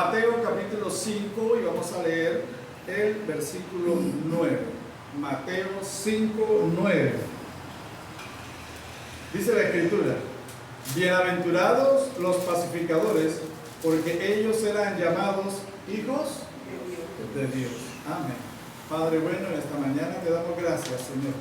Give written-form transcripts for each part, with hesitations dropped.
Mateo capítulo 5 y vamos a leer el versículo 9. Mateo 5, 9. Dice la Escritura: bienaventurados los pacificadores, porque ellos serán llamados hijos de Dios. Amén. Padre bueno, en esta mañana te damos gracias, Señor,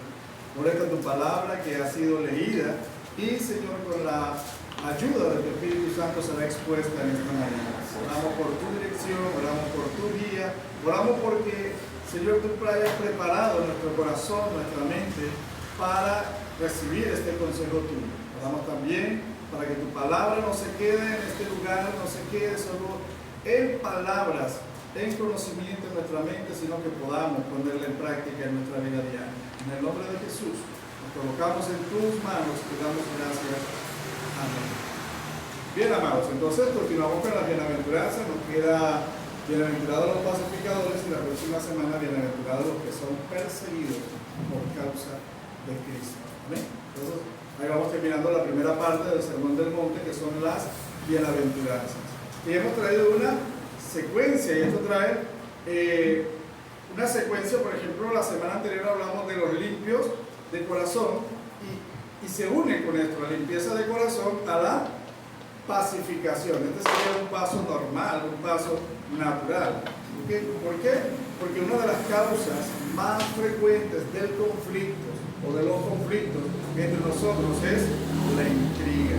por esta tu palabra que ha sido leída y, Señor, con la ayuda de tu Espíritu Santo será expuesta en esta mañana. Oramos por tu dirección, oramos por tu guía, oramos porque, Señor, tú hayas preparado nuestro corazón, nuestra mente para recibir este consejo tuyo. Oramos también para que tu palabra no se quede en este lugar, no se quede solo en palabras, en conocimiento en nuestra mente, sino que podamos ponerla en práctica en nuestra vida diaria. En el nombre de Jesús, nos colocamos en tus manos y te damos gracias. Amén. Bien, amados, entonces continuamos con la bienaventuranza. Nos queda bienaventurados los pacificadores y la próxima semana bienaventurados los que son perseguidos por causa de Cristo. Amén. Entonces, ahí vamos terminando la primera parte del Sermón del Monte, que son las bienaventuranzas. Y hemos traído una secuencia, y esto trae una secuencia. Por ejemplo, la semana anterior hablamos de los limpios de corazón y se une con esto, la limpieza de corazón, a la pacificación. Este sería un paso normal, un paso natural. ¿Por qué? Porque una de las causas más frecuentes del conflicto o de los conflictos entre nosotros es la intriga,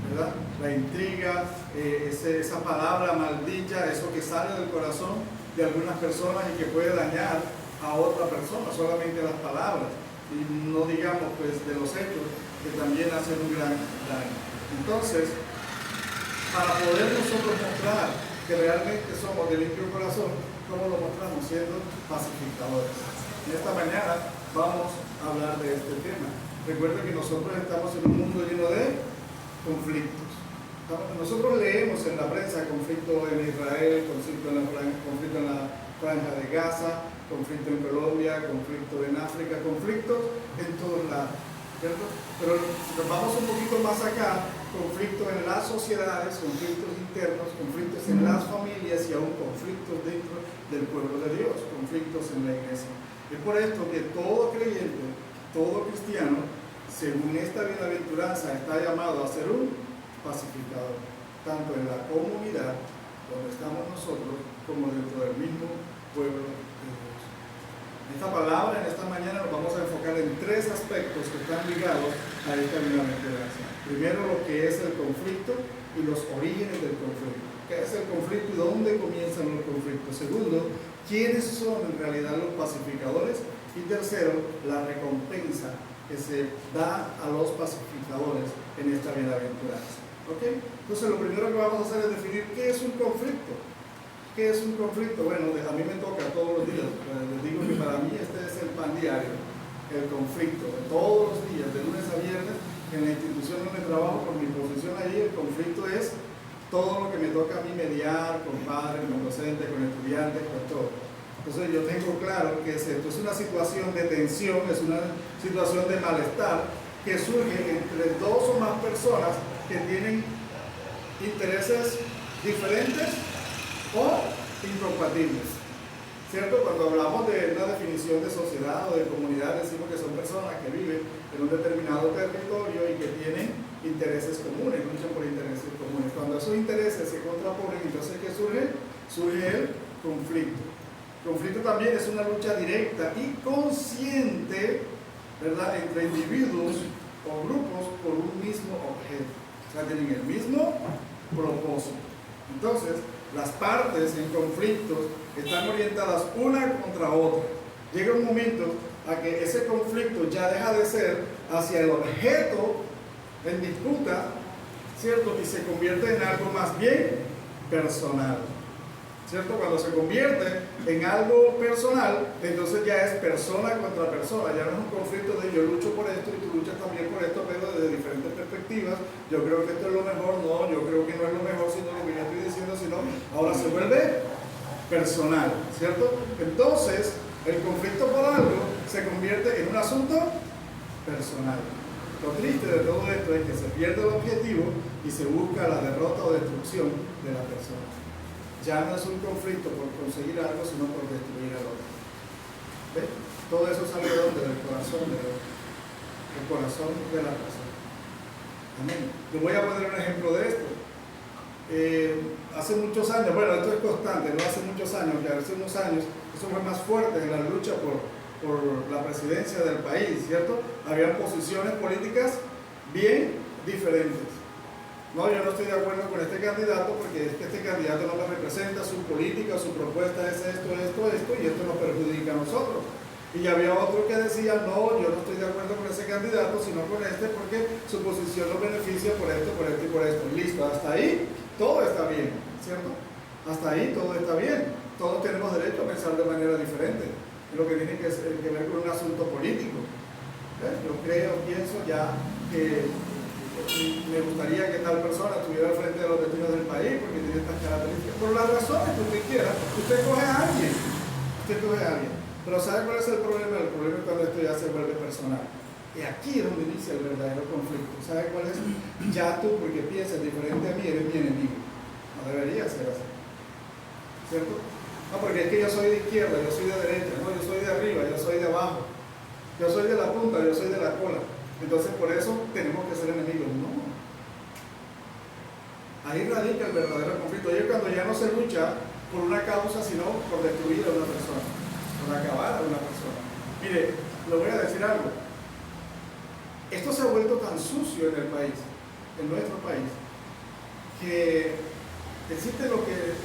¿verdad? La intriga, esa palabra maldita, eso que sale del corazón de algunas personas y que puede dañar a otra persona, solamente las palabras, y no digamos pues de los hechos que también hacen un gran daño. Entonces, para poder nosotros mostrar que realmente somos de limpio corazón, ¿cómo lo mostramos? Siendo pacificadores. En esta mañana vamos a hablar de este tema. Recuerden que nosotros estamos en un mundo lleno de conflictos. Nosotros leemos en la prensa conflicto en Israel, conflicto en la franja de Gaza, conflicto en Colombia, conflicto en África, conflictos en todos lados, ¿cierto? Pero nos vamos un poquito más acá, conflictos en las sociedades, conflictos internos, conflictos en las familias y aún conflictos dentro del pueblo de Dios, conflictos en la iglesia. Es por esto que todo creyente, todo cristiano, según esta bienaventuranza, está llamado a ser un pacificador, tanto en la comunidad donde estamos nosotros, como dentro del mismo pueblo de Dios. Esta palabra, en esta mañana, nos vamos a enfocar en tres aspectos que están ligados a esta bienaventuranza. Primero, lo que es el conflicto y los orígenes del conflicto. ¿Qué es el conflicto y dónde comienzan los conflictos? Segundo, ¿quiénes son en realidad los pacificadores? Y tercero, la recompensa que se da a los pacificadores en esta bienaventuranza. ¿Ok? Entonces, lo primero que vamos a hacer es definir qué es un conflicto. ¿Qué es un conflicto? Bueno, a mí me toca todos los días. Les digo que para mí este es el pan diario, el conflicto. Todos los días, de lunes a viernes, en la institución donde trabajo, por mi posición allí, el conflicto es todo lo que me toca a mí mediar con padres, con docentes, con estudiantes, con todo. Entonces yo tengo claro que esto es una situación de tensión, es una situación de malestar que surge entre dos o más personas que tienen intereses diferentes o incompatibles, ¿cierto? Cuando hablamos de una definición de sociedad o de comunidad, decimos que son personas que viven en un determinado territorio y que tienen intereses comunes, luchan por intereses comunes. Cuando esos intereses se contraponen, entonces ¿qué surge? Surge el conflicto. El conflicto también es una lucha directa y consciente, ¿verdad?, entre individuos o grupos por un mismo objeto. O sea, tienen el mismo propósito. Entonces, las partes en conflictos están orientadas una contra otra. Llega un momento a que ese conflicto ya deja de ser hacia el objeto en disputa, ¿cierto? Y se convierte en algo más bien personal, ¿cierto? Cuando se convierte en algo personal, entonces ya es persona contra persona. Ya no es un conflicto de yo lucho por esto y tú luchas también por esto, pero desde diferentes perspectivas. Yo creo que esto es lo mejor, no, yo creo que no es lo mejor, sino lo que yo estoy diciendo, sino ahora se vuelve personal, ¿cierto? Entonces, el conflicto por algo se convierte en un asunto personal. Lo triste de todo esto es que se pierde el objetivo y se busca la derrota o destrucción de la persona. Ya no es un conflicto por conseguir algo, sino por destruir al otro. ¿Ve? Todo eso sale del corazón de Dios, el corazón de la persona. Amén. Yo voy a poner un ejemplo de esto. Hace muchos años, bueno, esto es constante, no hace muchos años, que hace unos años, eso fue más fuerte en la lucha por la presidencia del país, ¿cierto? Habían posiciones políticas bien diferentes. No, yo no estoy de acuerdo con este candidato porque es que este candidato no me representa, su política, su propuesta es esto, y esto nos perjudica a nosotros. Y había otro que decía, no, yo no estoy de acuerdo con ese candidato, sino con este porque su posición nos beneficia por esto, por esto y por esto. Listo, hasta ahí todo está bien, ¿cierto? Hasta ahí todo está bien. Todos tenemos derecho a pensar de manera diferente. Es lo que tiene que ver con un asunto político. Yo pienso ya que me gustaría que tal persona estuviera al frente de los destinos del país porque tiene estas características. Por las razones que usted quiera, usted coge a alguien. Pero ¿sabe cuál es el problema? El problema es cuando esto ya se vuelve personal. Y aquí es donde inicia el verdadero conflicto. ¿Sabe cuál es? Ya tú, porque piensas diferente a mí, eres mi enemigo. No debería ser así. ¿Cierto? No, porque es que yo soy de izquierda, yo soy de derecha, no, yo soy de arriba, yo soy de abajo. Yo soy de la punta, yo soy de la cola. Entonces por eso tenemos que ser enemigos. No. Ahí radica el verdadero conflicto. Y es cuando ya no se lucha por una causa, sino por destruir a una persona, por acabar a una persona. Mire, le voy a decir algo. Esto se ha vuelto tan sucio en el país, en nuestro país, que existe lo que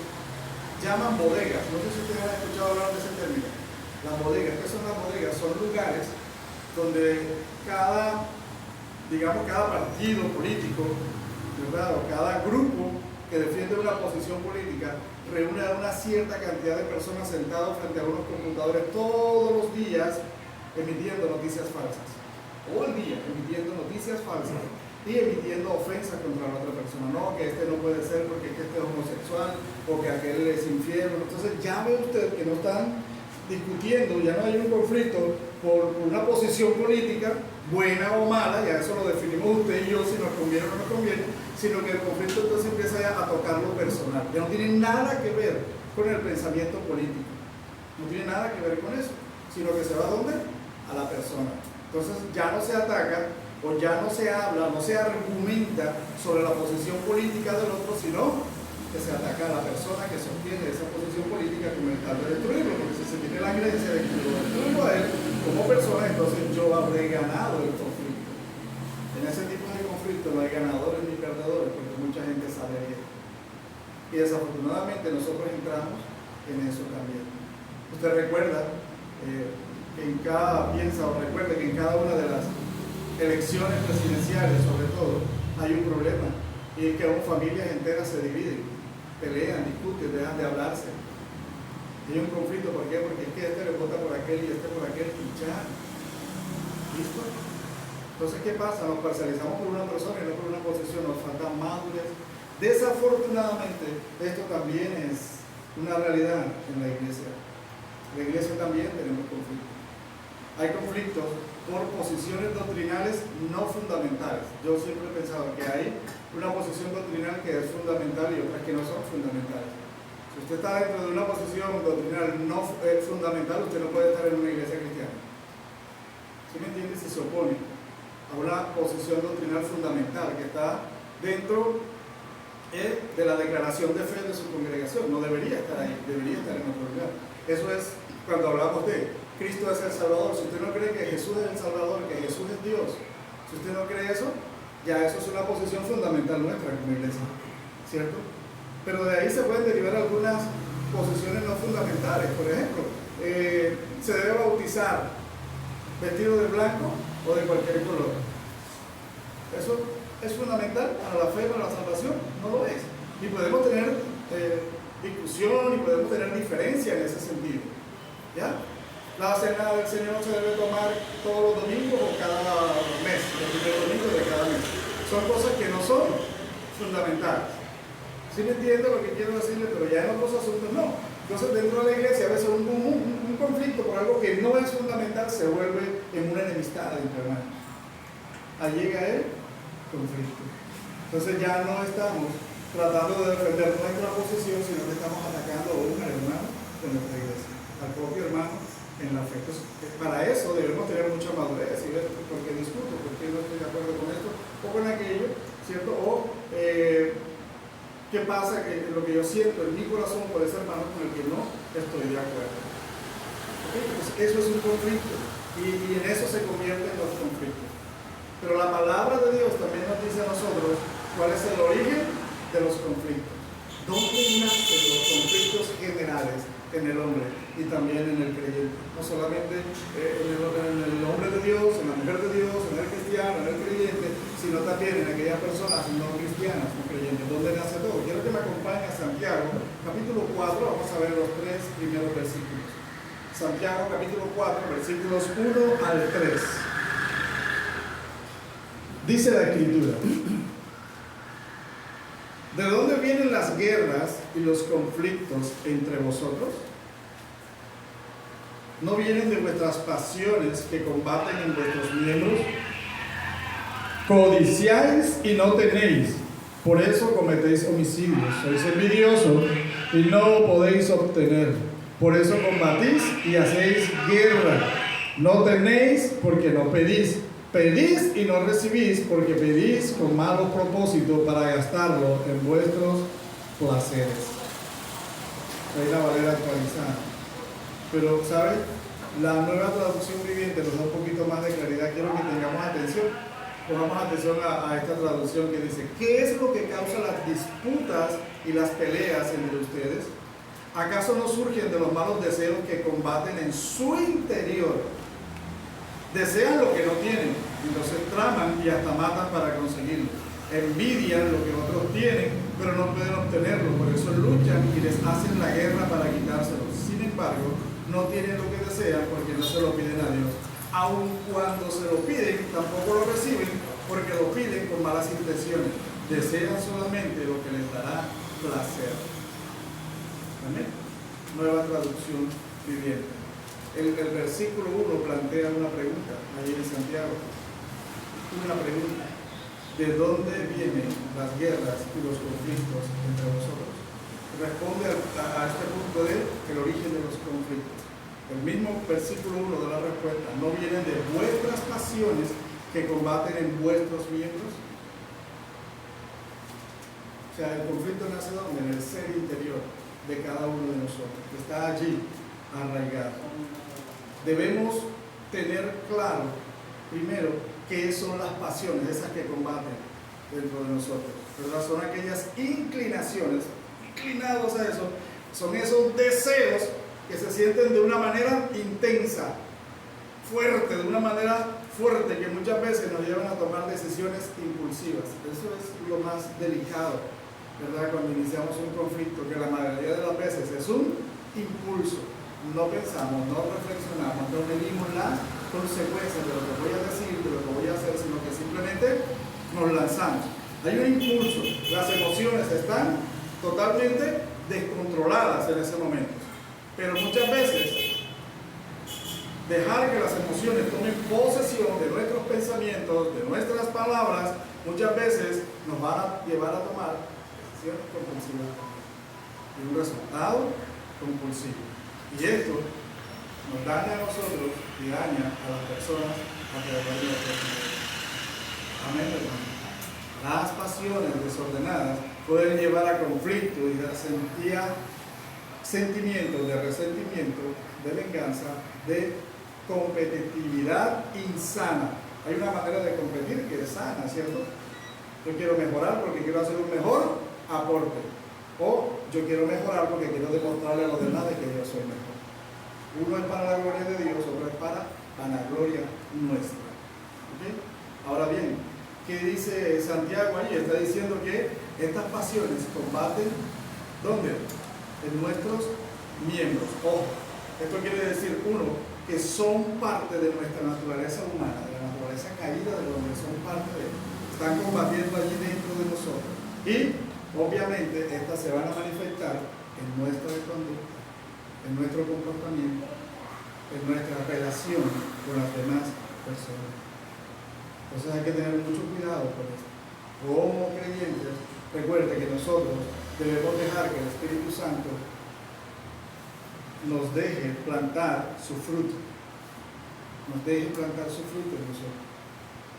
llaman bodegas. No sé si ustedes han escuchado hablar de ese término. Las bodegas, ¿qué son las bodegas? Son lugares donde cada partido político, ¿verdad? O cada grupo que defiende una posición política reúne a una cierta cantidad de personas sentados frente a unos computadores todos los días emitiendo noticias falsas. Todo el día emitiendo noticias falsas y emitiendo ofensas contra la otra persona. No, que este no puede ser porque este es homosexual o que aquel es infiel. Entonces ya ve usted que no están discutiendo, ya no hay un conflicto por una posición política, buena o mala, ya eso lo definimos usted y yo si nos conviene o no nos conviene, sino que el conflicto entonces empieza a tocar lo personal. Ya no tiene nada que ver con el pensamiento político, no tiene nada que ver con eso, sino que se va a ¿dónde? A la persona. Entonces ya no se ataca o ya no se habla, no se argumenta sobre la posición política del otro, sino que se ataca a la persona que sostiene esa posición política como el tal de destruirlo, porque si se tiene la creencia de que lo destruyo a él como persona, entonces yo habré ganado el conflicto. En ese tipo de conflicto no hay ganadores ni perdedores, porque mucha gente sale bien. Y desafortunadamente nosotros entramos en eso también. Usted recuerda recuerde que en cada una de las elecciones presidenciales, sobre todo, hay un problema, y es que aún familias enteras se dividen, pelean, discuten, dejan de hablarse. Hay un conflicto, ¿por qué? Porque es que este le vota por aquel y este por aquel, y ya. ¿Listo? Entonces, ¿qué pasa? Nos parcializamos por una persona y no por una posición, nos faltan madurez. Desafortunadamente, esto también es una realidad en la iglesia. En la iglesia también tenemos conflictos. Hay conflictos por posiciones doctrinales no fundamentales. Yo siempre he pensado que hay una posición doctrinal que es fundamental y otras que no son fundamentales. Si usted está dentro de una posición doctrinal no fundamental, usted no puede estar en una iglesia cristiana. ¿Sí me entiende? Si se opone a una posición doctrinal fundamental que está dentro de la declaración de fe de su congregación. No debería estar ahí, debería estar en otro lugar. Eso es cuando hablamos de Cristo es el Salvador. Si usted no cree que Jesús es el Salvador, que Jesús es Dios, si usted no cree eso, ya eso es una posición fundamental nuestra como iglesia, ¿cierto? Pero de ahí se pueden derivar algunas posiciones no fundamentales. Por ejemplo, se debe bautizar vestido de blanco o de cualquier color. ¿Eso es fundamental para la fe, para la salvación? No lo es. Y podemos tener discusión y podemos tener diferencia en ese sentido. ¿Ya? La cena del Señor se debe tomar todos los domingos o cada mes, el primer domingo de cada mes. Son cosas que no son fundamentales. ¿Sí me entiende lo que quiero decirle? Pero ya en otros asuntos no. Entonces dentro de la iglesia a veces un conflicto por algo que no es fundamental se vuelve en una enemistad entre hermanos. Ahí llega el conflicto. Entonces ya no estamos tratando de defender nuestra posición, sino que estamos atacando a un hermano de nuestra iglesia, al propio hermano en la fe. Entonces, para eso debemos tener mucha madurez y ver por qué discuto, por qué no estoy de acuerdo con esto o con aquello, ¿cierto? O qué pasa, que lo que yo siento en mi corazón por ese hermano con el que no estoy de acuerdo. ¿Okay? Pues eso es un conflicto y en eso se convierten los conflictos. Pero la palabra de Dios también nos dice a nosotros cuál es el origen de los conflictos. ¿Dónde nacen los conflictos generales en el hombre y también en el creyente? No solamente en el hombre de Dios, en la mujer de Dios, en el cristiano, en el creyente, sino también en aquellas personas no cristianas, no creyentes. ¿Dónde nace todo? Quiero que me acompañe a Santiago, capítulo 4, vamos a ver los 3 primeros versículos. Santiago, capítulo 4, versículos 1 al 3. Dice la Escritura: ¿de dónde vienen las guerras y los conflictos entre vosotros? ¿No vienen de vuestras pasiones que combaten en vuestros miembros? Codiciáis y no tenéis, por eso cometéis homicidios. Sois envidiosos y no podéis obtener, por eso combatís y hacéis guerra. No tenéis porque no pedís. Pedís y no recibís porque pedís con malos propósitos para gastarlo en vuestros placeres. Ahí la Valera actualizada. Pero, ¿sabes? La nueva traducción viviente nos da un poquito más de claridad. Quiero que tengamos atención. Pongamos atención a esta traducción que dice: ¿qué es lo que causa las disputas y las peleas entre ustedes? ¿Acaso no surgen de los malos deseos que combaten en su interior? Desean lo que no tienen, entonces traman y hasta matan para conseguirlo. Envidian lo que otros tienen, pero no pueden obtenerlo, por eso luchan y les hacen la guerra para quitárselo. Sin embargo, no tienen lo que desean porque no se lo piden a Dios. Aun cuando se lo piden, tampoco lo reciben porque lo piden con malas intenciones. Desean solamente lo que les dará placer. Amén. Nueva traducción viviente. El versículo 1 plantea una pregunta, ahí en Santiago. Una pregunta: ¿de dónde vienen las guerras y los conflictos entre vosotros? Responde a este punto de el origen de los conflictos. El mismo versículo 1 da la respuesta: ¿no vienen de vuestras pasiones que combaten en vuestros miembros? O sea, el conflicto nace ¿dónde? En el ser interior de cada uno de nosotros, que está allí arraigado. Debemos tener claro, primero, qué son las pasiones, esas que combaten dentro de nosotros, ¿verdad? Son aquellas inclinaciones, inclinados a eso, son esos deseos que se sienten de una manera intensa, fuerte, de una manera fuerte, que muchas veces nos llevan a tomar decisiones impulsivas. Eso es lo más delicado, ¿verdad? Cuando iniciamos un conflicto, que la mayoría de las veces es un impulso. No pensamos, no reflexionamos, no medimos las consecuencias de lo que voy a decir, de lo que voy a hacer, sino que simplemente nos lanzamos. Hay un impulso, las emociones están totalmente descontroladas en ese momento. Pero muchas veces, dejar que las emociones tomen posesión de nuestros pensamientos, de nuestras palabras, muchas veces nos van a llevar a tomar decisiones compulsivas y un resultado compulsivo. Y esto nos daña a nosotros y daña a las personas alrededor de nosotros. Amén, hermano. Las pasiones desordenadas pueden llevar a conflicto y a sentimientos de resentimiento, de venganza, de competitividad insana. Hay una manera de competir que es sana, ¿cierto? Yo quiero mejorar porque quiero hacer un mejor aporte. O yo quiero mejorar porque quiero demostrarle a los demás de que yo soy mejor. Uno es para la gloria de Dios, otro es para la gloria nuestra. ¿Okay? Ahora bien, ¿qué dice Santiago allí? Está diciendo que estas pasiones combaten, ¿dónde? En nuestros miembros. Ojo, esto quiere decir, uno, que son parte de nuestra naturaleza humana, de la naturaleza caída del hombre, son parte de, están combatiendo allí dentro de nosotros. Y obviamente estas se van a manifestar en nuestra conducta, en nuestro comportamiento, en nuestra relación con las demás personas. Entonces hay que tener mucho cuidado con esto. Como creyentes Recuerde que nosotros debemos dejar que el Espíritu Santo nos deje plantar su fruto. Nos deje plantar su fruto en nosotros.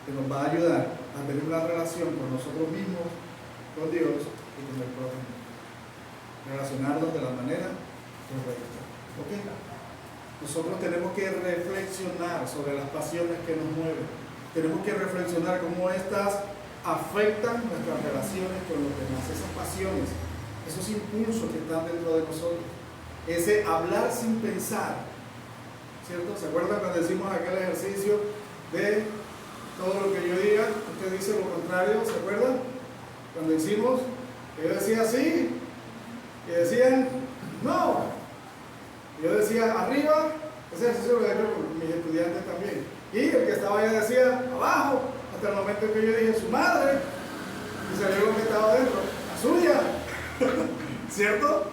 Que nos va a ayudar a tener una relación con nosotros mismos, con Dios y con el prójimo. Relacionarnos de la manera correcta. ¿Ok? Nosotros tenemos que reflexionar sobre las pasiones que nos mueven. Tenemos que reflexionar cómo estas afectan nuestras relaciones con los demás. Esas pasiones, esos impulsos que están dentro de nosotros. Ese hablar sin pensar. ¿Cierto? ¿Se acuerdan cuando decimos aquel ejercicio de todo lo que yo diga, usted dice lo contrario? ¿Se acuerdan? Cuando hicimos, yo decía sí, y decían no. Yo decía arriba, ese ejercicio lo he hecho con mis estudiantes también. Y el que estaba allá decía abajo, hasta el momento en que yo dije su madre, y salió lo que estaba dentro, la suya. ¿Cierto?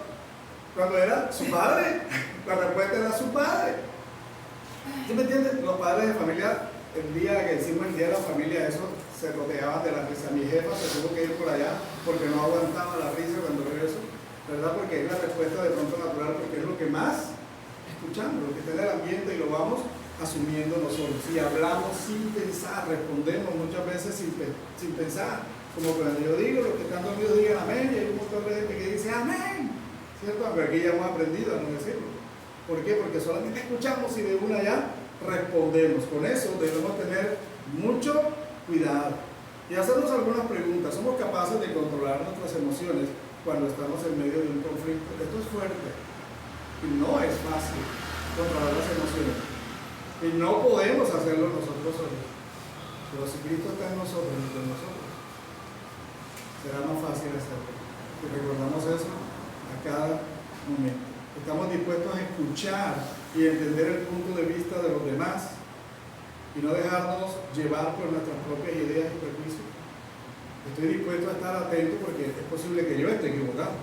Cuando era su padre, la respuesta era su padre. ¿Sí me entienden? Los padres de familia, el día que hicimos el día de la familia, eso se rodeaban de la risa. Mi jefa se tuvo que ir por allá porque no aguantaba la risa cuando vio eso, ¿verdad? Porque es la respuesta de pronto natural, porque es lo que más escuchamos, lo que está en el ambiente y lo vamos asumiendo nosotros. Si hablamos sin pensar, respondemos muchas veces sin pensar. Como cuando yo digo, los que están dormidos digan amén, y hay un montón de gente que dice amén, ¿cierto? Aunque aquí ya hemos aprendido a no decirlo. ¿Por qué? Porque solamente escuchamos y de una ya respondemos. Con eso debemos tener mucho cuidado y hacernos algunas preguntas. ¿Somos capaces de controlar nuestras emociones cuando estamos en medio de un conflicto? Esto es fuerte y no es fácil controlar las emociones y no podemos hacerlo nosotros solos. Pero si Cristo está en nosotros y con nosotros, será más fácil hacerlo. Y recordamos eso a cada momento. Estamos dispuestos a escuchar y entender el punto de vista de los demás y no dejarnos llevar por nuestras propias ideas y prejuicios. Estoy dispuesto a estar atento porque es posible que yo esté equivocado.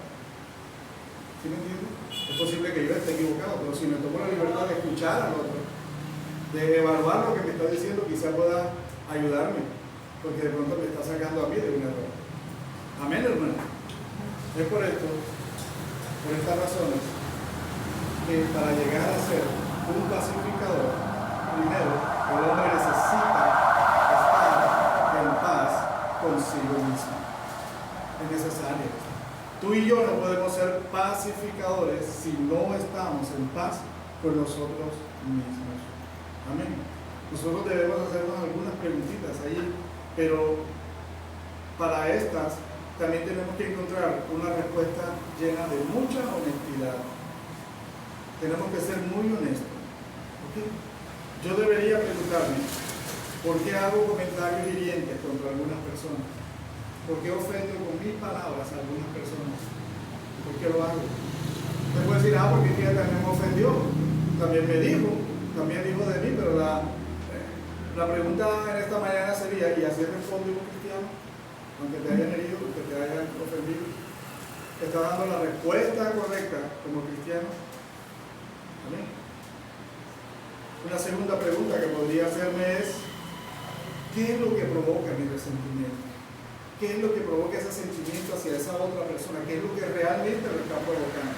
¿Sí me entienden? Es posible que yo esté equivocado, pero si me tomo la libertad de escuchar al otro, de evaluar lo que me está diciendo, quizá pueda ayudarme, porque de pronto me está sacando a mí de un error. Amén, hermano. Es por esto, por estas razones, que para llegar a ser un pacificador, primero el hombre necesita estar en paz consigo mismo. Es necesario. Tú y yo no podemos ser pacificadores si no estamos en paz con nosotros mismos. Amén. Nosotros debemos hacernos algunas preguntitas ahí, pero para estas también tenemos que encontrar una respuesta llena de mucha honestidad. Tenemos que ser muy honestos. ¿Okay? Yo debería preguntarme, ¿por qué hago comentarios hirientes contra algunas personas? ¿Por qué ofendo con mis palabras a algunas personas? ¿Por qué lo hago? Me puede decir, porque ella también me ofendió, también me dijo de mí, pero la pregunta en esta mañana sería, ¿y así responde un cristiano? Aunque te hayan herido, aunque te hayan ofendido, ¿está dando la respuesta correcta como cristiano? Amén. Una segunda pregunta que podría hacerme es, ¿qué es lo que provoca mi resentimiento? ¿Qué es lo que provoca ese sentimiento hacia esa otra persona? ¿Qué es lo que realmente lo está provocando?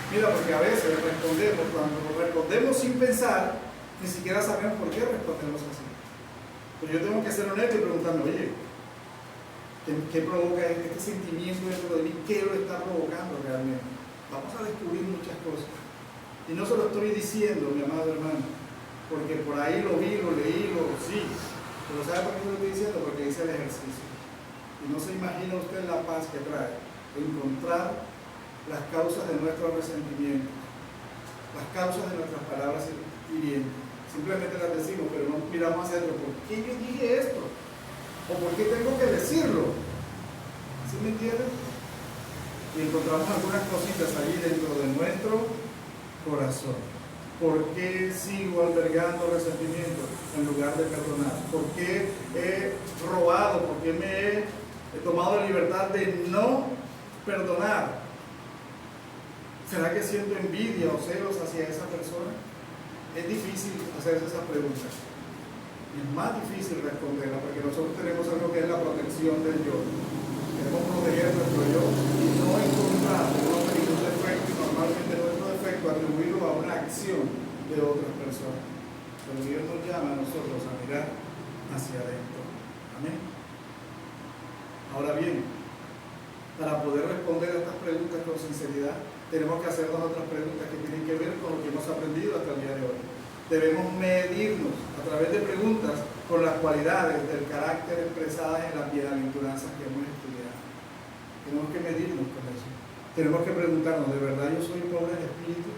Mira, porque a veces cuando respondemos sin pensar, ni siquiera sabemos por qué respondemos así. Pero yo tengo que ser honesto y preguntarme, oye, ¿qué provoca este sentimiento dentro de mí? ¿Qué lo está provocando realmente? Vamos a descubrir muchas cosas. Y no se lo estoy diciendo, mi amado hermano, porque por ahí lo vi, lo leí, sí. Pero ¿sabe por qué lo estoy diciendo? Porque hice el ejercicio. Y no se imagina usted la paz que trae encontrar las causas de nuestro resentimiento, las causas de nuestras palabras hirientes. Simplemente las decimos, pero no miramos hacia adentro. ¿Por qué yo dije esto? ¿O por qué tengo que decirlo? ¿Sí me entienden? Y encontramos algunas cositas allí dentro de nuestro corazón. ¿Por qué sigo albergando resentimiento en lugar de perdonar? ¿Por qué he robado? ¿Por qué me he tomado la libertad de no perdonar? ¿Será que siento envidia o celos hacia esa persona? Es difícil hacerse esas preguntas. Es más difícil responderla porque nosotros tenemos algo que es la protección del yo. debemos proteger nuestro yo y no encontrar ningún defecto, y normalmente nuestro defecto atribuirlo a una acción de otras personas. Pero Dios nos llama a nosotros a mirar hacia adentro. Amén. Ahora bien, para poder responder a estas preguntas con sinceridad, tenemos que hacernos otras preguntas que tienen que ver con lo que hemos aprendido hasta el día de hoy. Debemos medirnos a través de preguntas con las cualidades del carácter expresadas en las bienaventuranzas que hemos estudiado. Tenemos que medirnos con eso. Tenemos que preguntarnos, ¿de verdad yo soy pobre en espíritu?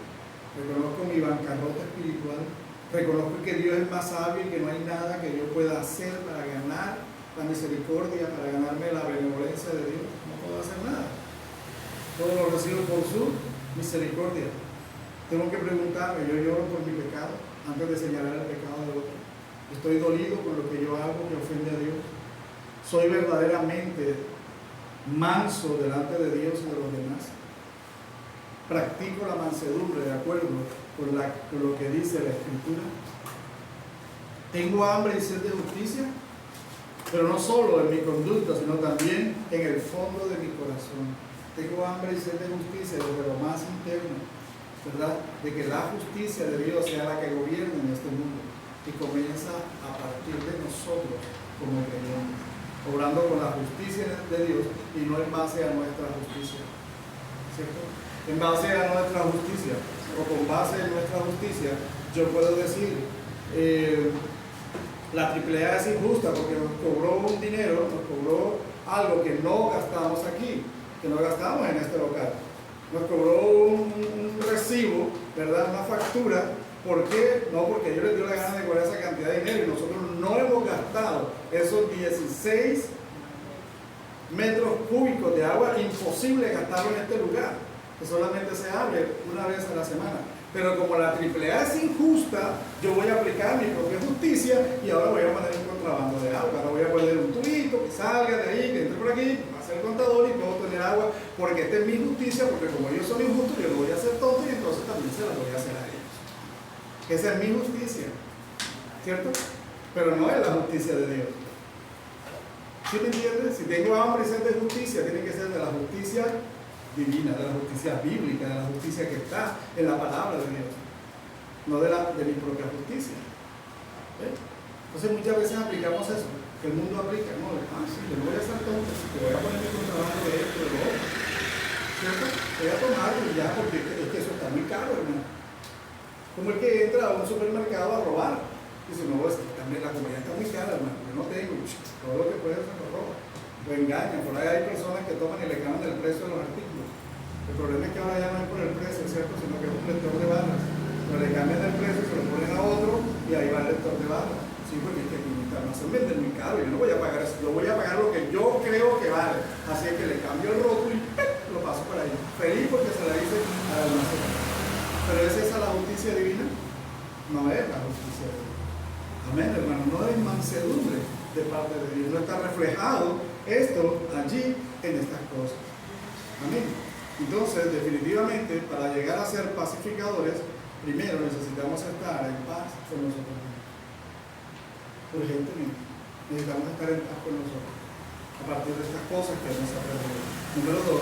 ¿Reconozco mi bancarrota espiritual? ¿Reconozco que Dios es más sabio y que no hay nada que yo pueda hacer para ganar la misericordia, para ganarme la benevolencia de Dios? No puedo hacer nada. Todo lo recibo por su misericordia. Tengo que preguntarme, yo lloro por mi pecado antes de señalar el pecado de otro. Estoy dolido con lo que yo hago que ofende a Dios. Soy verdaderamente manso delante de Dios y de los demás. Practico la mansedumbre de acuerdo con lo que dice la Escritura. Tengo hambre y sed de justicia, pero no solo en mi conducta, sino también en el fondo de mi corazón. Tengo hambre y sed de justicia desde lo más interno, ¿verdad? De que la justicia de Dios sea la que gobierne en este mundo y comienza a partir de nosotros como creyentes, obrando con la justicia de Dios y no en base a nuestra justicia, ¿cierto? En base a nuestra justicia o con base en nuestra justicia, yo puedo decir, la AAA es injusta porque nos cobró un dinero, nos cobró algo que no gastamos aquí, que no gastamos en este local. Nos cobró un recibo, ¿verdad? Una factura. ¿Por qué? No, porque ellos les dio la gana de cobrar esa cantidad de dinero y nosotros no hemos gastado esos 16 metros cúbicos de agua, imposible gastarlo en este lugar, que solamente se abre una vez a la semana. Pero como la AAA es injusta, yo voy a aplicar mi propia justicia y ahora voy a poner un contrabando de agua. Ahora voy a poner un tubito que salga de ahí, que entre por aquí, va a ser el contador y puedo tener agua, porque esta es mi justicia, porque como ellos son injustos, yo lo voy a hacer tonto y entonces también se la voy a hacer a ellos. Esa es mi justicia, ¿cierto? Pero no es la justicia de Dios. ¿Sí me entiendes? Si tengo hambre y sed de justicia, tiene que ser de la justicia divina, de la justicia bíblica, de la justicia que está en la palabra de Dios, no de mi propia justicia. Entonces muchas veces aplicamos eso, que el mundo aplica, no, sí, yo no voy a hacer tonto, te voy a poner mi contrabando de esto, de lo otro, ¿cierto? Voy a tomarlo y ya, porque es que eso está muy caro, hermano. Como el que entra a un supermercado a robar, dice, no, es que también la comida está muy cara, hermano, yo no tengo, todo lo que puede se lo roba. Lo engañan, por ahí hay personas que toman y le cambian el precio de los artículos. El problema es que ahora ya no es por el precio, ¿cierto? Sino que es un lector de barras. Pero le cambian el precio, se lo ponen a otro y ahí va el lector de barras. Sí, porque es que aquí mi almacén vende muy caro, yo no voy a pagar eso, yo voy a pagar lo que yo creo que vale. Así es que le cambio el rótulo y ¡pep! Lo paso por ahí. Feliz porque se la dice al almacén. Pero ¿es esa la justicia divina? No es la justicia divina. Amén, hermano, no es mansedumbre de parte de Dios, no está reflejado esto allí en estas cosas. Amén. Entonces, definitivamente, para llegar a ser pacificadores, primero necesitamos estar en paz con nosotros mismos. Urgentemente, necesitamos estar en paz con nosotros, a partir de estas cosas que hemos aprendido. Número 2,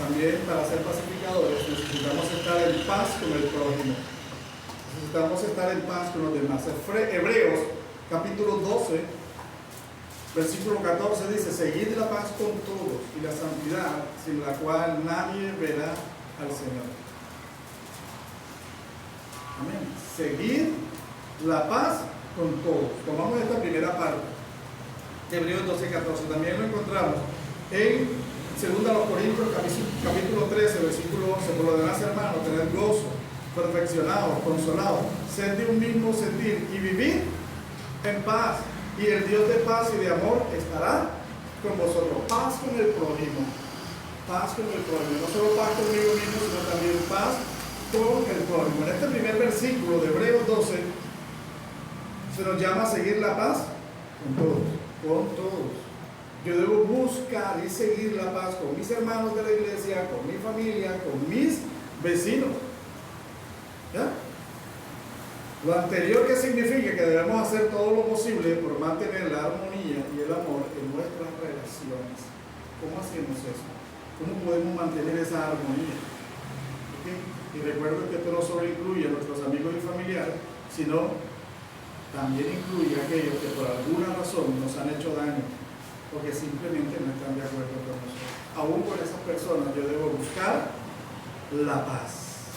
también para ser pacificadores necesitamos estar en paz con el prójimo. Necesitamos estar en paz con los demás. Hebreos, capítulo 12, versículo 14 dice, seguid la paz con todos y la santidad, sin la cual nadie verá al Señor. Amén. Seguid la paz con todos. Tomamos esta primera parte de Hebreos 12, 14. También lo encontramos en 2 Corintios, capítulo 13, versículo 11. Por lo demás, hermanos, tened gozo, perfeccionados, consolados, sed de un mismo sentir y vivir en paz. Y el Dios de paz y de amor estará con vosotros. Paz con el prójimo. Paz con el prójimo. No solo paz conmigo mismo, sino también paz con el prójimo. En este primer versículo de Hebreos 12 se nos llama a seguir la paz con todos. Con todos. Yo debo buscar y seguir la paz con mis hermanos de la iglesia, con mi familia, con mis vecinos. ¿Ya? Lo anterior que significa que debemos hacer todo lo posible por mantener la armonía y el amor en nuestras relaciones. ¿Cómo hacemos eso? ¿Cómo podemos mantener esa armonía? ¿Okay? Y recuerdo que esto no solo incluye a nuestros amigos y familiares, sino también incluye a aquellos que por alguna razón nos han hecho daño, porque simplemente no están de acuerdo con nosotros. Aún con esas personas yo debo buscar la paz.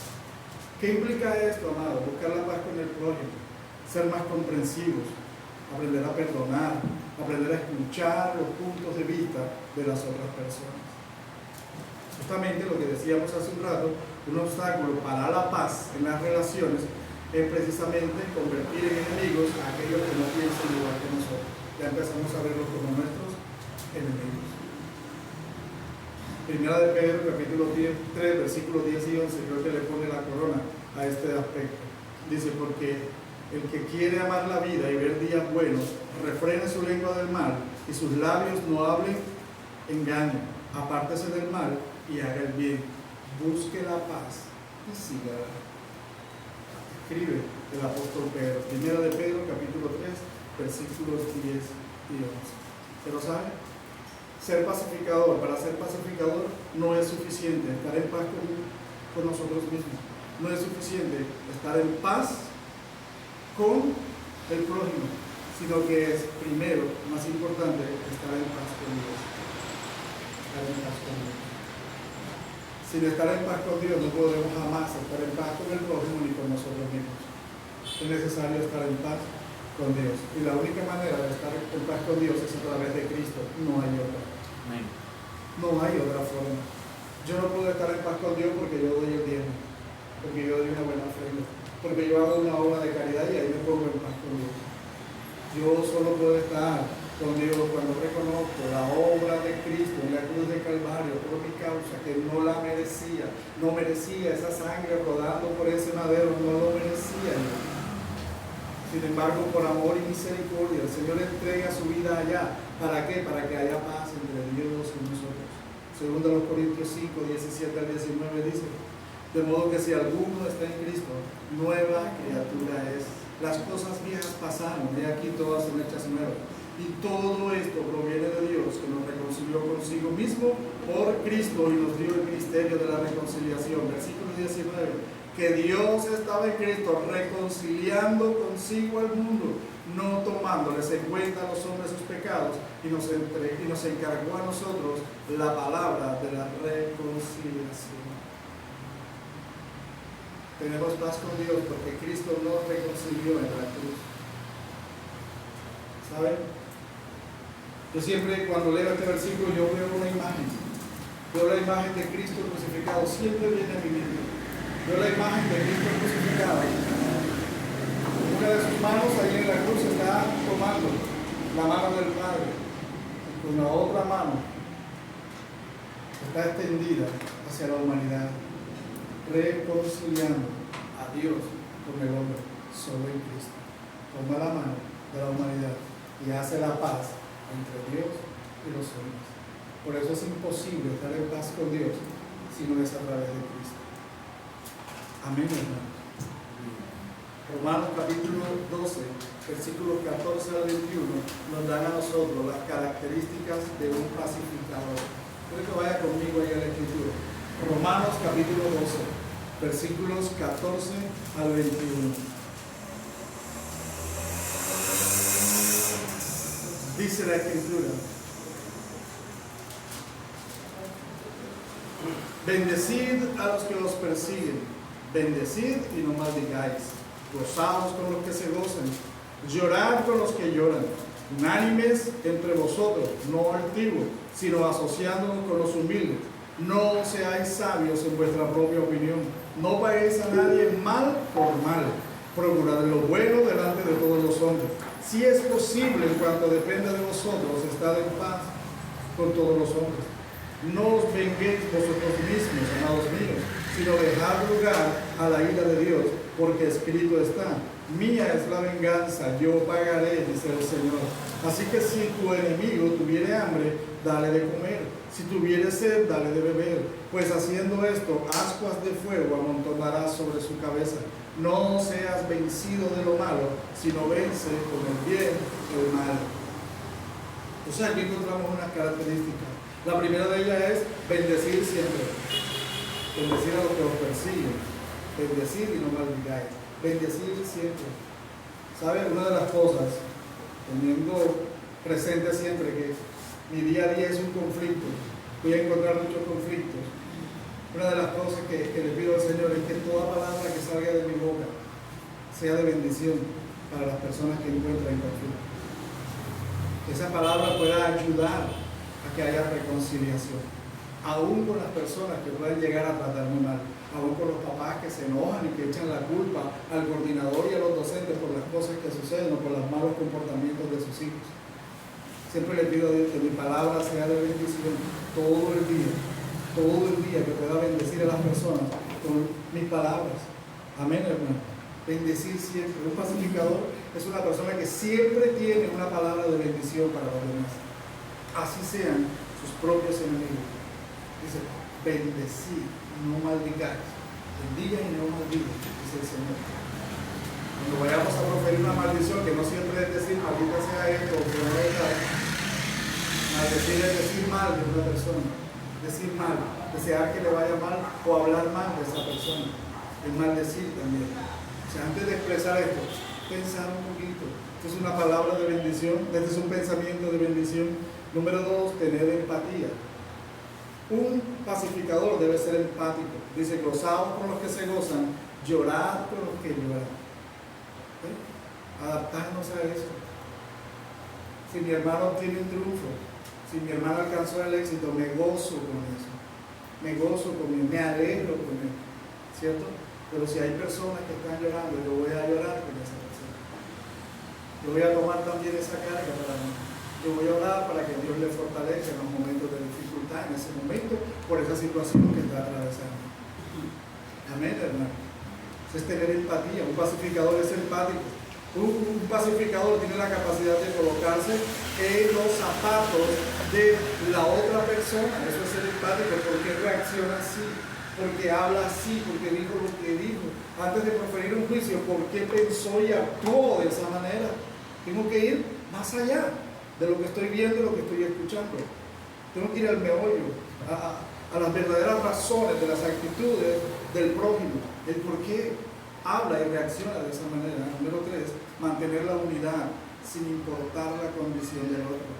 ¿Qué implica esto, amado? Buscar la paz con el prójimo, ser más comprensivos, aprender a perdonar, aprender a escuchar los puntos de vista de las otras personas. Justamente lo que decíamos hace un rato, un obstáculo para la paz en las relaciones es precisamente convertir en enemigos a aquellos que no piensan igual que nosotros. Ya empezamos a verlos como nuestros enemigos. Primera de Pedro, capítulo 3, versículos 10 y 11, creo que le pone la corona a este aspecto. Dice, porque el que quiere amar la vida y ver días buenos, refrene su lengua del mal y sus labios no hablen engaño. Apártese del mal y haga el bien. Busque la paz y sígala. Escribe el apóstol Pedro. Primera de Pedro, capítulo 3, versículos 10 y 11. Pero ¿sabe? Ser pacificador, para ser pacificador no es suficiente estar en paz con nosotros mismos. No es suficiente estar en paz con el prójimo, sino que es primero, más importante, estar en paz con Dios. Estar en paz con Dios. Sin estar en paz con Dios no podemos jamás estar en paz con el prójimo ni con nosotros mismos. Es necesario estar en paz con Dios. Y la única manera de estar en paz con Dios es a través de Cristo. No hay otra. Amén. No hay otra forma. Yo no puedo estar en paz con Dios porque yo doy el diezmo, porque yo doy una buena ofrenda, porque yo hago una obra de caridad y ahí me pongo en paz con Dios. Yo solo puedo estar con Dios cuando reconozco la obra de Cristo en la cruz de Calvario por mi causa, que no la merecía, no merecía esa sangre rodando por ese madero, no lo merecía yo. Sin embargo, por amor y misericordia, el Señor entrega su vida allá. ¿Para qué? Para que haya paz entre Dios y nosotros. Segundo los Corintios 5, 17 al 19 dice, de modo que si alguno está en Cristo, nueva criatura es. Las cosas viejas pasaron, y aquí todas son hechas nuevas. Y todo esto proviene de Dios, que nos reconcilió consigo mismo por Cristo y nos dio el ministerio de la reconciliación. Versículo 19. Que Dios estaba en Cristo reconciliando consigo al mundo, no tomándoles en cuenta a los hombres sus pecados, y nos encargó a nosotros la palabra de la reconciliación. Tenemos paz con Dios porque Cristo nos reconcilió en la cruz. ¿Saben? Yo siempre cuando leo este versículo yo veo una imagen. Veo la imagen de Cristo crucificado. Siempre viene a mi mente. Veo la imagen de Cristo crucificado. Una de sus manos ahí en la cruz está tomando la mano del Padre. Con la otra mano está extendida hacia la humanidad, reconciliando a Dios con el hombre solo en Cristo. Toma la mano de la humanidad y hace la paz entre Dios y los hombres. Por eso es imposible estar en paz con Dios si no es a través de Cristo. Amén, hermanos. Romanos capítulo 12, versículos 14 al 21 nos dan a nosotros las características de un pacificador. Quiero que vaya conmigo ahí a la escritura. Romanos capítulo 12, versículos 14 al 21. Dice la escritura: bendecid a los que los persiguen, bendecid y no maldigáis, gozaos con los que se gozan, llorad con los que lloran, unánimes entre vosotros, no altivos, sino asociándonos con los humildes. No seáis sabios en vuestra propia opinión, no paguéis a nadie mal por mal, procurad lo bueno delante de todos los hombres. Si es posible, en cuanto dependa de vosotros, estad en paz con todos los hombres. No os venguéis vosotros mismos, amados míos, sino dejad lugar a la ira de Dios, porque escrito está: mía es la venganza, yo pagaré, dice el Señor. Así que si tu enemigo tuviere hambre, dale de comer; si tuviere sed, dale de beber, pues haciendo esto, ascuas de fuego amontonarás sobre su cabeza. No seas vencido de lo malo, sino vence con el bien el mal. O sea, aquí encontramos una característica. La primera de ellas es bendecir siempre. Bendecir a los que os persiguen. Bendecir y no maldigáis. Bendecir siempre. ¿Sabe? Una de las cosas, teniendo presente siempre que mi día a día es un conflicto, voy a encontrar muchos conflictos. Una de las cosas que le pido al Señor es que toda palabra que salga de mi boca sea de bendición para las personas que encuentran en conflicto. Que esa palabra pueda ayudar a que haya reconciliación. Aún con las personas que pueden llegar a tratarme mal, aún con los papás que se enojan y que echan la culpa al coordinador y a los docentes por las cosas que suceden o por los malos comportamientos de sus hijos. Siempre le pido a Dios que mi palabra sea de bendición todo el día, que pueda bendecir a las personas con mis palabras. Amén, hermano. Bendecir siempre. Un pacificador es una persona que siempre tiene una palabra de bendición para los demás. Así sean sus propios enemigos. Dice, bendecid, no maldigáis. Bendiga y no maldiga, dice el Señor. Cuando vayamos a proferir una maldición, que no siempre es decir, maldita sea esto, o que no venga. Maldecir es decir mal de una persona. Decir mal, desear que le vaya mal o hablar mal de esa persona. Es maldecir también. O sea, antes de expresar esto, pensar un poquito. Esto es una palabra de bendición, este es un pensamiento de bendición. Número 2, tener empatía. Un pacificador debe ser empático. Dice, gozaos con los que se gozan, llorad con los que lloran. Adaptarnos a eso. Si mi hermano tiene un triunfo, si mi hermano alcanzó el éxito, me gozo con eso. Me gozo con él, me alegro con él. ¿Cierto? Pero si hay personas que están llorando, yo voy a llorar con esa persona. Yo voy a tomar también esa carga para mí. Yo voy a orar para que Dios le fortalezca en los momentos de dificultad, en ese momento, por esa situación que está atravesando. Amén, hermano. Eso es tener empatía. Un pacificador es empático. Un pacificador tiene la capacidad de colocarse en los zapatos de la otra persona. Eso es ser empático, porque reacciona así, porque habla así, porque dijo lo que dijo. Antes de proferir un juicio, ¿por qué pensó y actuó de esa manera? Tengo que ir más allá de lo que estoy viendo y lo que estoy escuchando. Tengo que ir al meollo, a las verdaderas razones de las actitudes del prójimo, el por qué habla y reacciona de esa manera. Número 3, mantener la unidad sin importar la condición del otro.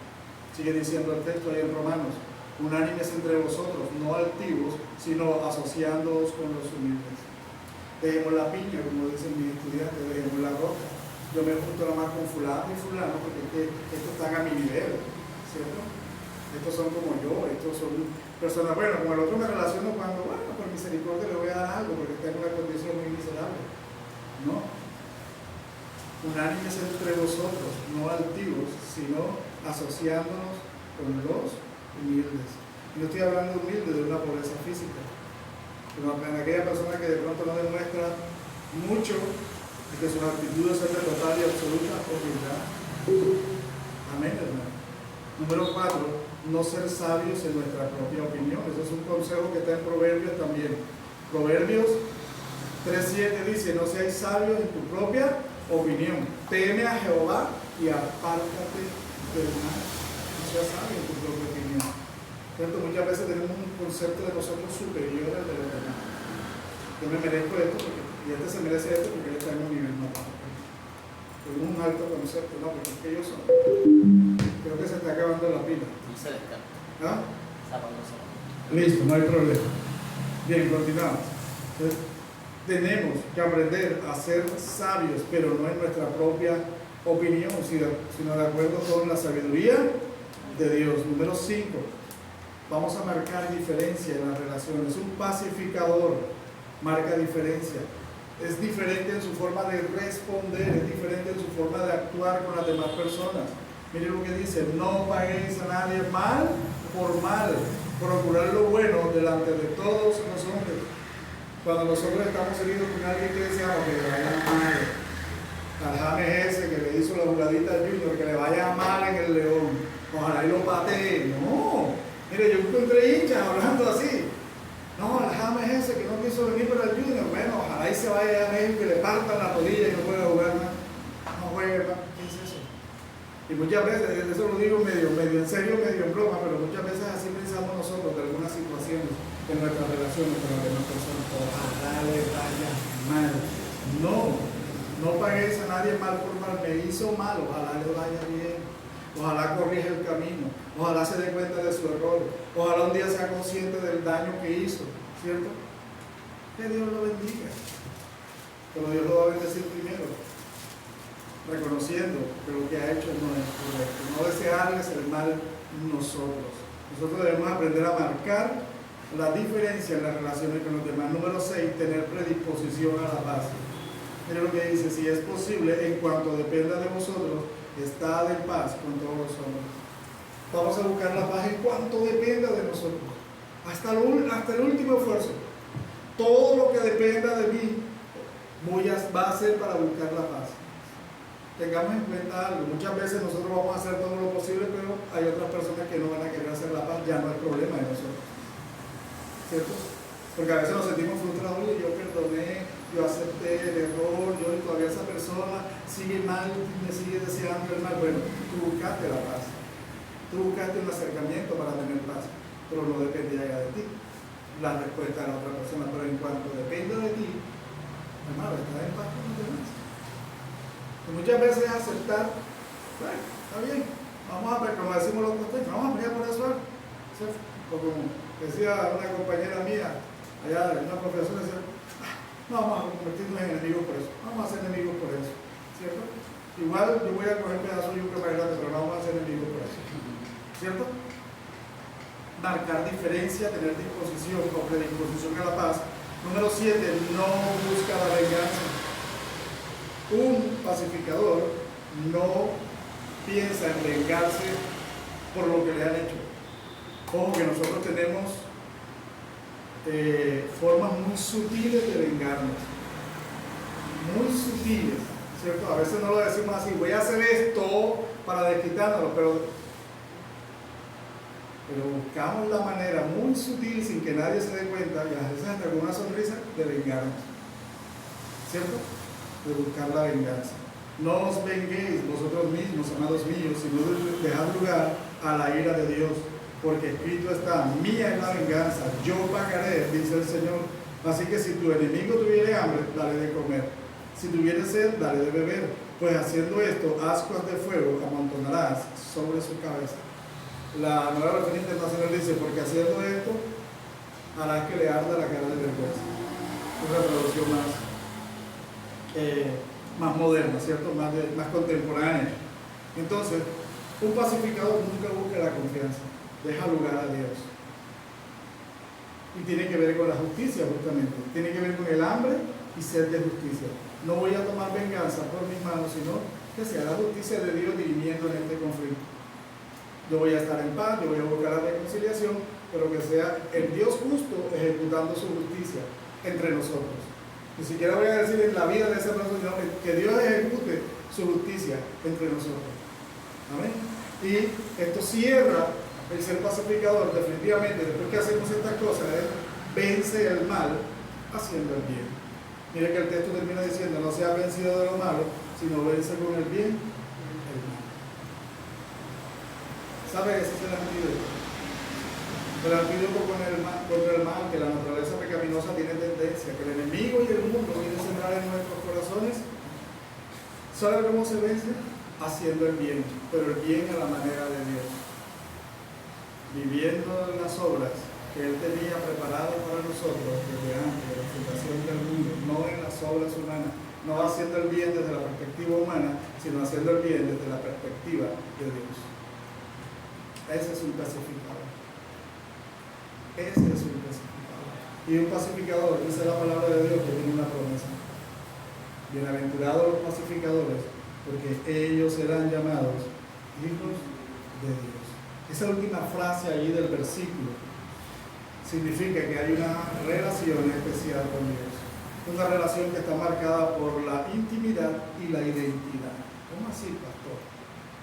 Sigue diciendo el texto ahí en Romanos, unánimes entre vosotros, no altivos, sino asociándoos con los humildes. Dejemos la piña, como dicen mis estudiantes, dejemos la roca. Yo me junto nada más con fulano y fulano porque es que estos están a mi nivel, ¿cierto? Estos son como yo, estos son personas, bueno, con el otro me relaciono cuando, bueno, por misericordia le voy a dar algo porque está en una condición muy miserable. No. Unánimes entre vosotros, no altivos, sino asociándonos con los humildes. Y no estoy hablando humilde de una pobreza física, sino en aquella persona que de pronto no demuestra mucho y que sus actitudes son de total y absoluta humildad. Amén, hermano. Número 4, no ser sabios en nuestra propia opinión. Eso es un consejo que está en Proverbios también. Proverbios 3:7 dice, no seáis sabios en tu propia opinión. Teme a Jehová y apártate del mal. No seas sabio en tu propia opinión. ¿Cierto? Muchas veces tenemos un concepto de nosotros superior al de los demás. Yo me merezco esto porque, y este se merece esto porque él está en un nivel más bajo. Tengo un alto concepto, no, porque es que ellos son. Creo que se está acabando la pila. No se descarta. ¿Ah? Se Listo, no hay problema. Bien, continuamos. Entonces, tenemos que aprender a ser sabios, pero no en nuestra propia opinión, sino de acuerdo con la sabiduría de Dios. Número 5. Vamos a marcar diferencia en las relaciones. Un pacificador marca diferencia. Es diferente en su forma de responder, es diferente en su forma de actuar con las demás personas. Miren lo que dice, no paguéis a nadie mal por mal, procurar lo bueno delante de todos los hombres. Cuando nosotros estamos heridos con alguien que deseamos que le vaya mal, al James ese que le hizo la jugadita al Junior, que le vaya mal en el León, ojalá y lo patee. No, mire, yo encontré hinchas hablando así. No, el James ese que no quiso venir para el Junior, bueno, ojalá y se vaya a México y le partan la rodilla y no pueda jugar más. No juegue más. ¿Qué es eso? Y muchas veces, eso lo digo medio en serio, medio en broma, pero muchas veces así pensamos nosotros de algunas situaciones en nuestras relaciones con las demás personas. Ojalá le vaya mal. No paguéis a nadie mal por mal. Me hizo mal, ojalá le vaya bien. Ojalá corrija el camino. Ojalá se dé cuenta de su error. Ojalá un día sea consciente del daño que hizo, ¿cierto? Que Dios lo bendiga. Pero Dios lo va a bendecir primero, reconociendo que lo que ha hecho no es correcto, no desearles el mal nosotros. Nosotros debemos aprender a marcar la diferencia en las relaciones con los demás. Número 6, tener predisposición a la paz. Mira lo que dice: si es posible, en cuanto dependa de vosotros, estad en paz con todos los hombres. Vamos a buscar la paz en cuanto dependa de nosotros, hasta el último esfuerzo. Todo lo que dependa de mí va a ser para buscar la paz. Tengamos en cuenta algo: muchas veces nosotros vamos a hacer todo lo posible, pero hay otras personas que no van a querer hacer la paz. Ya no es problema de nosotros, ¿cierto? Porque a veces nos sentimos frustrados: oye, yo perdoné, yo acepté el error, yo y todavía esa persona sigue mal, me sigue deseando el mal. Bueno, tú buscaste la paz, tú buscaste un acercamiento para tener paz, pero no depende ya de ti la respuesta de la otra persona. Pero en cuanto depende de ti, hermano, estás en paz con los demás. Y muchas veces aceptar, bueno, está bien, vamos a ver, como decimos los costeños, vamos a pelear por eso, ¿cierto? O como decía una compañera mía, allá, una profesora, decía: no vamos a convertirnos en enemigos por eso, vamos a ser enemigos por eso, ¿cierto? Igual yo voy a coger pedazos de yuca más grande, pero no vamos a ser enemigos por eso, ¿cierto? Marcar diferencia, tener disposición o predisposición a la paz. Número 7, no busca la venganza. Un pacificador no piensa en vengarse por lo que le han hecho. Ojo que nosotros tenemos formas muy sutiles de vengarnos. Muy sutiles, ¿cierto? A veces no lo decimos así: voy a hacer esto para desquitárnoslo, pero buscamos la manera muy sutil, sin que nadie se dé cuenta, y a veces hasta con una sonrisa, de vengarnos, ¿cierto? De buscar la venganza. No os venguéis vosotros mismos, amados míos, sino dejad lugar a la ira de Dios, porque escrito está: mía es la venganza, yo pagaré, dice el Señor. Así que si tu enemigo tuviere hambre, dale de comer; si tuviere sed, dale de beber, pues haciendo esto, ascuas de fuego amontonarás sobre su cabeza. La Nueva Versión Internacional dice: porque haciendo esto, harás que le arda la cara de vergüenza. Es una traducción más moderna, ¿cierto? Más contemporánea. Entonces, un pacificador nunca busca la confianza, deja lugar a Dios. Y tiene que ver con la justicia, justamente. Tiene que ver con el hambre y sed de justicia. No voy a tomar venganza por mis manos, sino que sea la justicia de Dios dirimiendo en este conflicto. Yo voy a estar en paz, yo voy a buscar la reconciliación, pero que sea el Dios justo ejecutando su justicia entre nosotros. Ni siquiera voy a decir en la vida de esa persona, sino que Dios ejecute su justicia entre nosotros. Amén. Y esto cierra el ser pacificador, definitivamente. Después que hacemos estas cosas, vence el mal haciendo el bien. Mire que el texto termina diciendo: no sea vencido de lo malo, sino vence con el bien el mal. ¿Sabe? Ese es el antídoto. El antídoto contra el mal, que la naturaleza pecaminosa tiene tendencia, que el enemigo y el mundo vienen a sembrar en nuestros corazones. ¿Sabe cómo se vence? Haciendo el bien, pero el bien a la manera de Dios. Viviendo las obras que Él tenía preparado para nosotros desde antes de la fundación del mundo, no en las obras humanas, no haciendo el bien desde la perspectiva humana, sino haciendo el bien desde la perspectiva de Dios. Ese es un pacificador. Ese es un pacificador. Y un pacificador, dice la palabra de Dios, que tiene una promesa: bienaventurados los pacificadores, porque ellos serán llamados hijos de Dios. Esa última frase allí del versículo significa que hay una relación especial con Dios. Una relación que está marcada por la intimidad y la identidad. ¿Cómo así, pastor?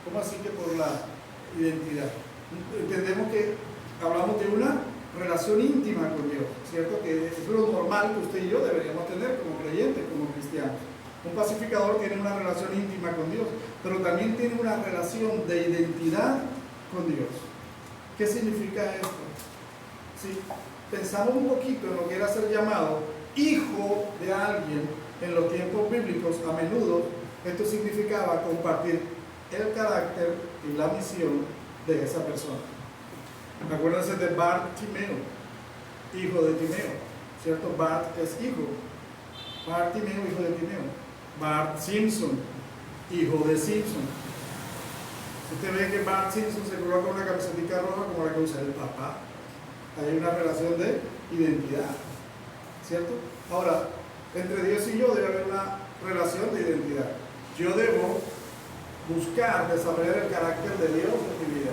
¿Cómo así que por la identidad? Entendemos que hablamos de una relación íntima con Dios, ¿cierto? Que es lo normal que usted y yo deberíamos tener como creyentes, como cristianos. Un pacificador tiene una relación íntima con Dios, pero también tiene una relación de identidad con Dios. ¿Qué significa esto? Si pensamos un poquito en lo que era ser llamado hijo de alguien en los tiempos bíblicos, a menudo esto significaba compartir el carácter y la misión de esa persona. Acuérdense de Bartimeo, hijo de Timeo, ¿cierto? Bart es hijo. Bartimeo, hijo de Timeo. Bart Simpson, hijo de Simpson. Usted ve que Bart Simpson se coloca una camiseta roja como la que usa el papá. Hay una relación de identidad, ¿cierto? Ahora, entre Dios y yo debe haber una relación de identidad. Yo debo buscar desarrollar el carácter de Dios en mi vida,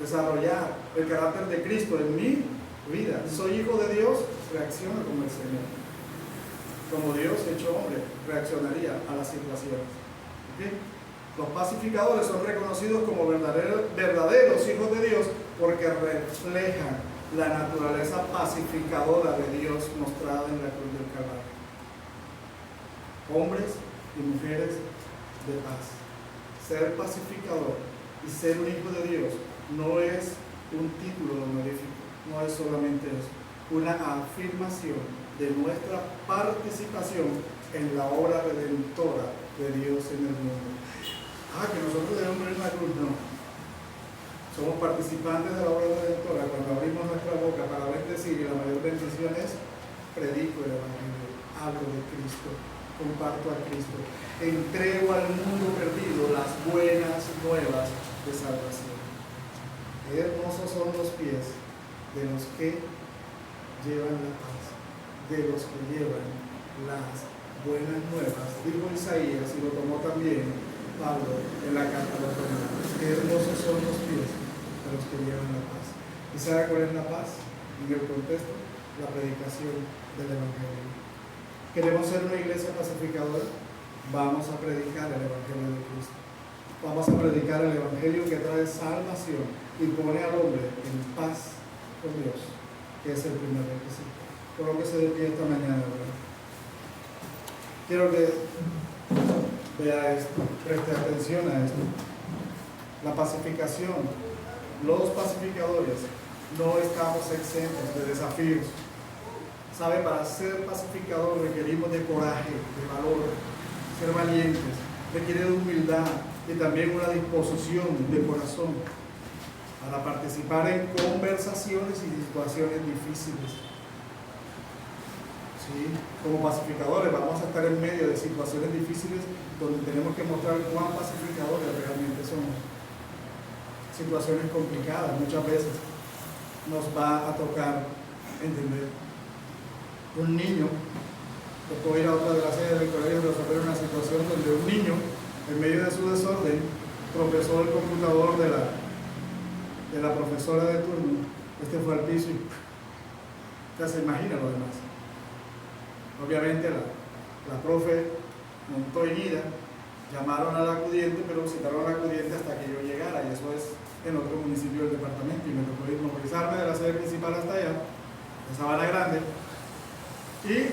desarrollar el carácter de Cristo en mi vida. Soy hijo de Dios, reacciono como el Señor. Como Dios hecho hombre, reaccionaría a las situaciones. ¿Okay? Los pacificadores son reconocidos como verdaderos hijos de Dios porque reflejan la naturaleza pacificadora de Dios mostrada en la cruz del Calvario. Hombres y mujeres de paz. Ser pacificador y ser un hijo de Dios no es un título honorífico, no es solamente eso, una afirmación de nuestra participación en la obra redentora de Dios en el mundo. Que nosotros debemos ver la cruz, no. Somos participantes de la obra redentora cuando abrimos nuestra boca para bendecir, y la mayor bendición es predico el Evangelio, hablo de Cristo, comparto a Cristo, entrego al mundo perdido las buenas nuevas de salvación. Qué hermosos son los pies de los que llevan la paz, de los que llevan las buenas nuevas, dijo Isaías, y lo tomó también Pablo en la carta a los romanos. Qué hermosos son los pies de los que llevan la paz. ¿Y sabe cuál es la paz? En el contexto, la predicación del Evangelio. ¿Queremos ser una iglesia pacificadora? Vamos a predicar el Evangelio de Cristo. Vamos a predicar el Evangelio que trae salvación y pone al hombre en paz con Dios, que es el primer requisito. Por lo que se despide esta mañana, ¿verdad? Quiero que vea esto, preste atención a esto. La pacificación, los pacificadores, no estamos exentos de desafíos. ¿Sabe? Para ser pacificador requerimos de coraje, de valor, ser valientes, requiere de humildad y también una disposición de corazón para participar en conversaciones y situaciones difíciles. ¿Sí? Como pacificadores vamos a estar en medio de situaciones difíciles donde tenemos que mostrar cuán pacificadores realmente somos. Situaciones complicadas, muchas veces nos va a tocar entender. Un niño, yo puedo ir a otra de las sedes del colegio y resolver una situación donde un niño, en medio de su desorden, tropezó el computador de la profesora de turno. Fue al piso y ya se imagina lo demás. Obviamente la profe montó en ira, llamaron al acudiente, pero citaron al acudiente hasta que yo llegara, y eso es en otro municipio del departamento, y me tocó ir movilizarme de la sede principal hasta allá, de Sabana Grande, y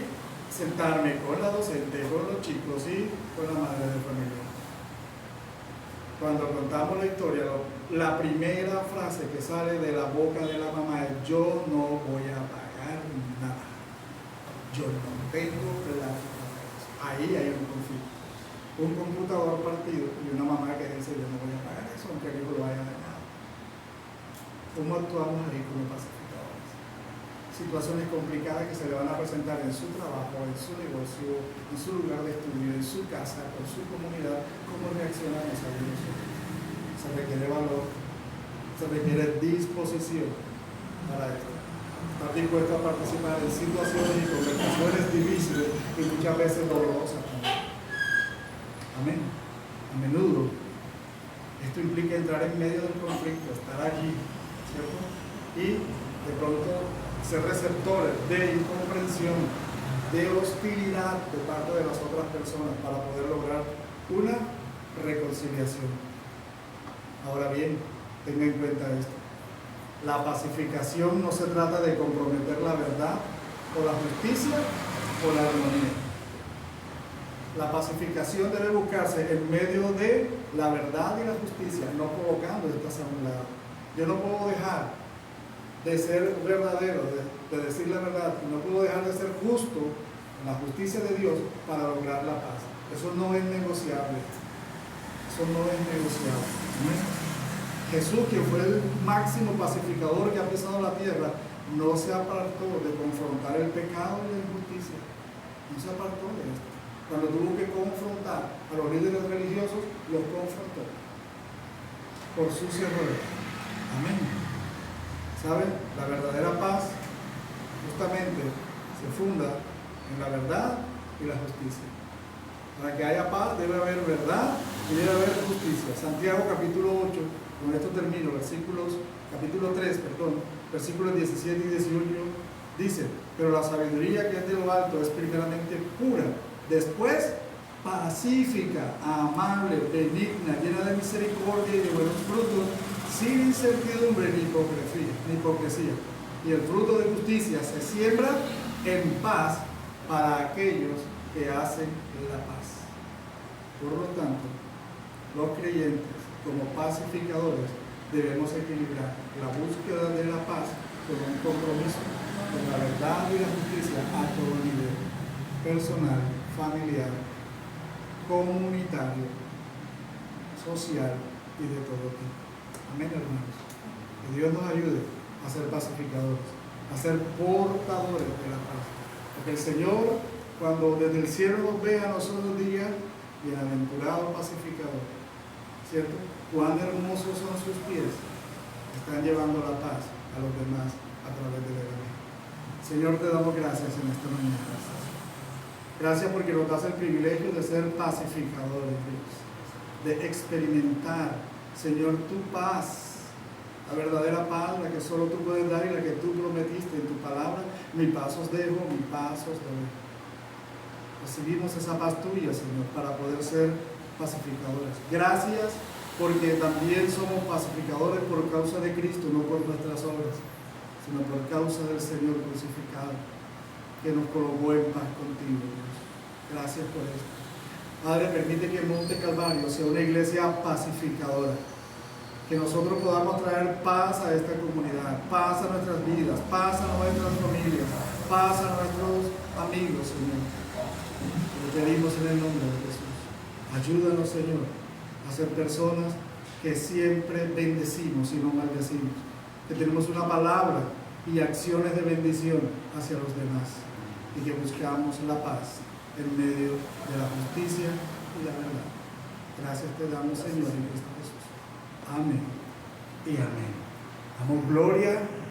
sentarme con la docente, con los chicos y con la madre de familia. Cuando contamos la historia, la primera frase que sale de la boca de la mamá es: yo no voy a pagar nada. Yo no tengo plata. Ahí hay un conflicto. Un computador partido y una mamá que dice: yo no voy a pagar eso, aunque el hijo lo haya dañado. ¿Cómo actuamos ahí como pacificadores? Situaciones complicadas que se le van a presentar en su trabajo, en su negocio, en su lugar de estudio, en su casa, con su comunidad. ¿Cómo reaccionamos a eso? Se requiere valor, se requiere disposición para esto. Estar dispuesto a participar en situaciones y conversaciones difíciles y muchas veces dolorosas también. Amén. A menudo esto implica entrar en medio del conflicto, estar allí, ¿cierto? Y de pronto ser receptores de incomprensión, de hostilidad de parte de las otras personas para poder lograr una reconciliación. Ahora bien, tenga en cuenta esto. La pacificación no se trata de comprometer la verdad o la justicia o la armonía. La pacificación debe buscarse en medio de la verdad y la justicia, no provocando estas a un lado. Yo no puedo dejar de ser verdadero, de decir la verdad, y no puedo dejar de ser justo en la justicia de Dios para lograr la paz. Eso no es negociable. Eso no es negociable. Jesús, quien fue el máximo pacificador que ha pisado la tierra, no se apartó de confrontar el pecado y la injusticia. No se apartó de esto. Cuando tuvo que confrontar a los líderes religiosos, los confrontó por sus errores. Amén. ¿Saben? La verdadera paz justamente se funda en la verdad y la justicia. Para que haya paz debe haber verdad y debe haber justicia. Santiago capítulo 8, con esto termino, capítulo 3, versículos 17 y 18, dice: pero la sabiduría que es de lo alto es primeramente pura, después pacífica, amable, benigna, llena de misericordia y de buenos frutos, sin incertidumbre ni hipocresía. Y el fruto de justicia se siembra en paz para aquellos que hacen la paz. Por lo tanto, los creyentes, como pacificadores, debemos equilibrar la búsqueda de la paz con un compromiso con la verdad y la justicia a todo nivel: personal, familiar, comunitario, social y de todo tipo. Amén, hermanos. Que Dios nos ayude a ser pacificadores, a ser portadores de la paz. Porque el Señor, cuando desde el cielo nos ve a nosotros, diga: bienaventurado pacificador. ¿Cierto? Cuán hermosos son sus pies, están llevando la paz a los demás a través del Evangelio. Señor, te damos gracias en esta mañana. Gracias porque nos das el privilegio de ser pacificadores, Dios, de experimentar, Señor, tu paz, la verdadera paz, la que solo tú puedes dar y la que tú prometiste en tu palabra. Mi paz os dejo, mi paz os doy. Recibimos esa paz tuya, Señor, para poder ser pacificadores. Gracias porque también somos pacificadores por causa de Cristo, no por nuestras obras, sino por causa del Señor crucificado, que nos colocó en paz contigo, Dios. Gracias por esto. Padre, permite que Monte Calvario sea una iglesia pacificadora, que nosotros podamos traer paz a esta comunidad, paz a nuestras vidas, paz a nuestras familias, paz a nuestros amigos, Señor. Te pedimos en el nombre de Jesús. Ayúdanos, Señor, a ser personas que siempre bendecimos y no maldecimos, que tenemos una palabra y acciones de bendición hacia los demás, y que buscamos la paz en medio de la justicia y la verdad. Gracias te damos, Señor, en Cristo Jesús. Amén y amén. Damos gloria